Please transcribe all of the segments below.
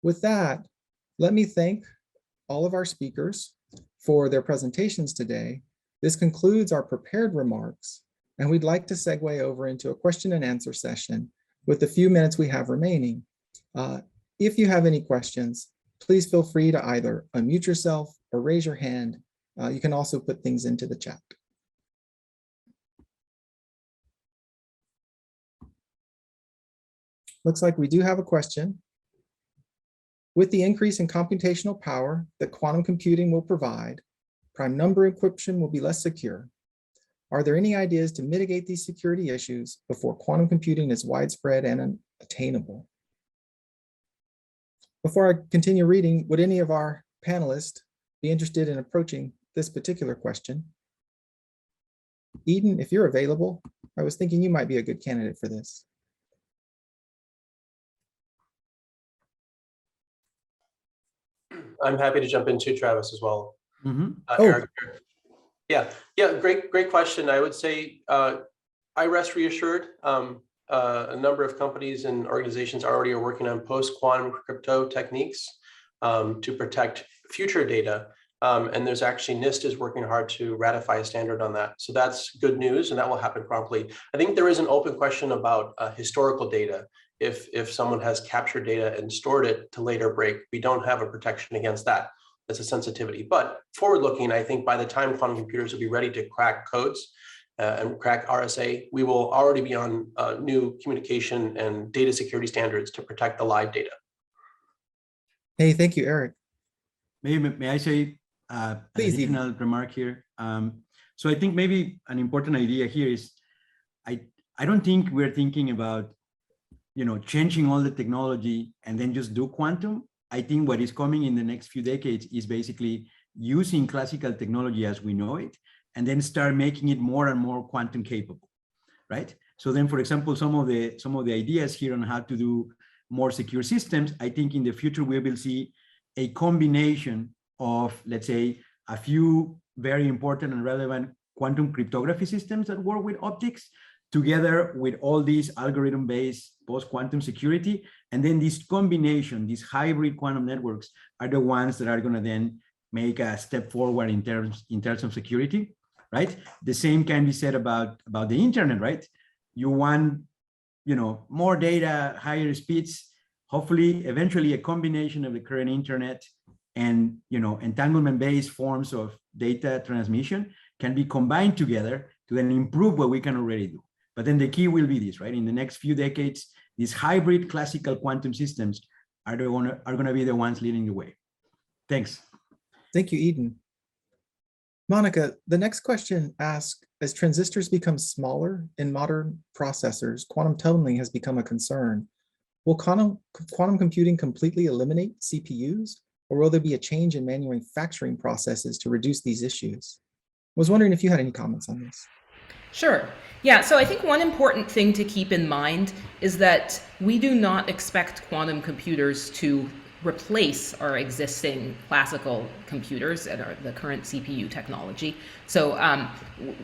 With that, let me thank all of our speakers for their presentations today. This concludes our prepared remarks, and we'd like to segue over into a question and answer session with the few minutes we have remaining. If you have any questions, please feel free to either unmute yourself or raise your hand. You can also put things into the chat. Looks like we do have a question. With the increase in computational power that quantum computing will provide, prime number encryption will be less secure. Are there any ideas to mitigate these security issues before quantum computing is widespread and attainable? Before I continue reading, would any of our panelists be interested in approaching this particular question? Eden, if you're available, I was thinking you might be a good candidate for this. I'm happy to jump in too, Travis, as well. Eric. Yeah, great question. I would say I rest reassured. A number of companies and organizations already are working on post-quantum crypto techniques to protect future data. And there's actually NIST is working hard to ratify a standard on that. So that's good news, and that will happen promptly. I think there is an open question about historical data. If someone has captured data and stored it to later break, we don't have a protection against that. That's a sensitivity. But forward-looking, I think by the time quantum computers will be ready to crack codes and crack RSA, we will already be on new communication and data security standards to protect the live data. Hey, thank you, Eric. May I say an additional remark here? So I think maybe an important idea here is I don't think we're thinking about changing all the technology and then just do quantum. I think what is coming in the next few decades is basically using classical technology as we know it, and then start making it more and more quantum capable, right? So then, for example, some of the ideas here on how to do more secure systems, I think in the future we will see a combination of, let's say, a few very important and relevant quantum cryptography systems that work with optics, together with all these algorithm-based post-quantum security. And then this combination, these hybrid quantum networks are the ones that are going to then make a step forward in terms of security, right? The same can be said about the internet, right? You want, more data, higher speeds, hopefully, eventually a combination of the current internet and, entanglement-based forms of data transmission can be combined together to then improve what we can already do. But then the key will be this, right? In the next few decades, these hybrid classical quantum systems are going to be the ones leading the way. Thanks. Thank you, Eden. Monica, the next question asks, as transistors become smaller in modern processors, quantum tunneling has become a concern. Will quantum computing completely eliminate CPUs, or will there be a change in manufacturing processes to reduce these issues? I was wondering if you had any comments on this. Sure. Yeah, so I think one important thing to keep in mind is that we do not expect quantum computers to replace our existing classical computers and the current CPU technology. So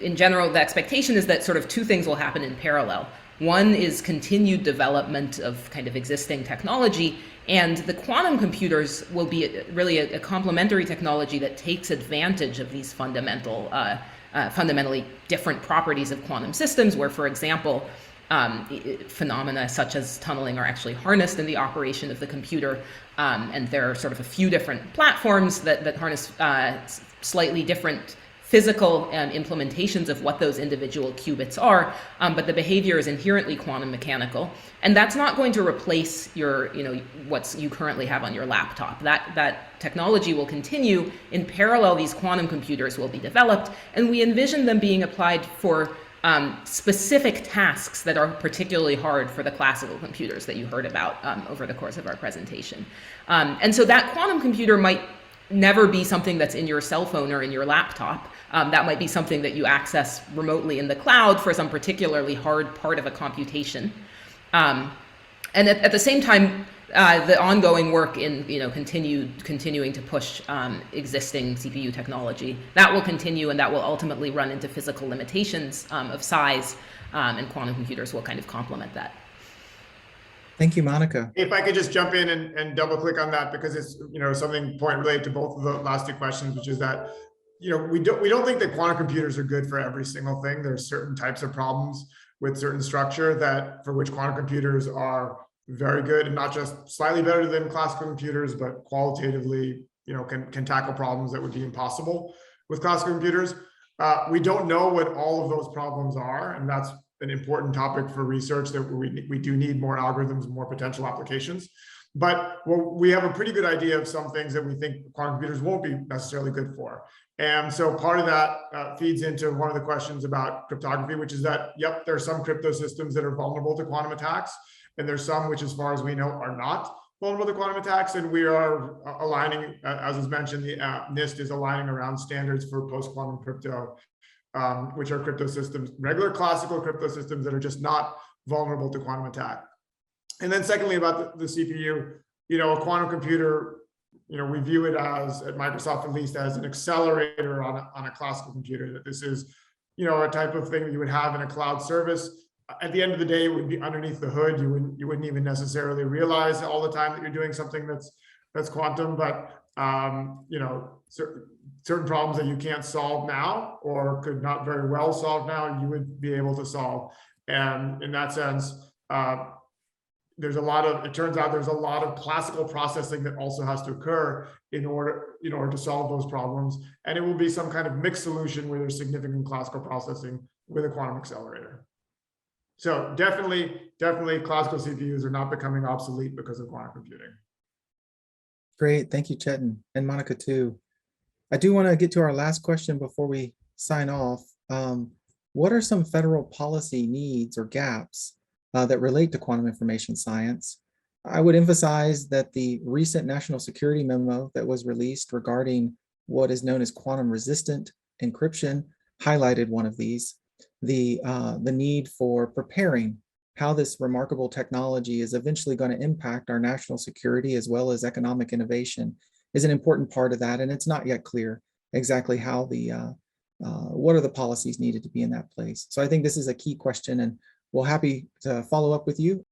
in general, the expectation is that sort of two things will happen in parallel. One is continued development of kind of existing technology, and the quantum computers will be really a complementary technology that takes advantage of these fundamentally different properties of quantum systems, where, for example, phenomena such as tunneling are actually harnessed in the operation of the computer. And there are sort of a few different platforms that harness slightly different physical implementations of what those individual qubits are, but the behavior is inherently quantum mechanical. And that's not going to replace your, what you currently have on your laptop. That technology will continue. In parallel, these quantum computers will be developed, and we envision them being applied for specific tasks that are particularly hard for the classical computers that you heard about over the course of our presentation. And so that quantum computer might never be something that's in your cell phone or in your laptop. That might be something that you access remotely in the cloud for some particularly hard part of a computation. And at the same time, the ongoing work in continuing to push existing CPU technology, that will continue, and that will ultimately run into physical limitations of size, and quantum computers will kind of complement that. Thank you, Monica. If I could just jump in and double click on that, because it's, something point related to both of the last two questions, which is that, we don't think that quantum computers are good for every single thing. There's certain types of problems with certain structure that for which quantum computers are very good, and not just slightly better than classical computers, but qualitatively, can tackle problems that would be impossible with classical computers. We don't know what all of those problems are, and that's an important topic for research, that we do need more algorithms, more potential applications. But we have a pretty good idea of some things that we think quantum computers won't be necessarily good for. And so part of that feeds into one of the questions about cryptography, which is that, yep, there are some crypto systems that are vulnerable to quantum attacks, and there's some which, as far as we know, are not vulnerable to quantum attacks. And we are aligning, as was mentioned, the NIST is aligning around standards for post-quantum crypto, which are crypto systems, regular classical crypto systems that are just not vulnerable to quantum attack. And then secondly, about the CPU, a quantum computer, we view it as, at Microsoft at least, as an accelerator on a classical computer, that this is, a type of thing that you would have in a cloud service. At the end of the day, it would be underneath the hood. You wouldn't even necessarily realize all the time that you're doing something that's quantum, but certain problems that you can't solve now, or could not very well solve now, you would be able to solve. And in that sense, it turns out there's a lot of classical processing that also has to occur in order to solve those problems. And it will be some kind of mixed solution where there's significant classical processing with a quantum accelerator. So definitely classical CPUs are not becoming obsolete because of quantum computing. Great, thank you, Chetan, and Monica too. I do want to get to our last question before we sign off. What are some federal policy needs or gaps that relate to quantum information science? I would emphasize that the recent national security memo that was released regarding what is known as quantum resistant encryption highlighted one of these. The need for preparing how this remarkable technology is eventually going to impact our national security as well as economic innovation is an important part of that. And it's not yet clear exactly how what are the policies needed to be in that place. So I think this is a key question, and we'll happy to follow up with you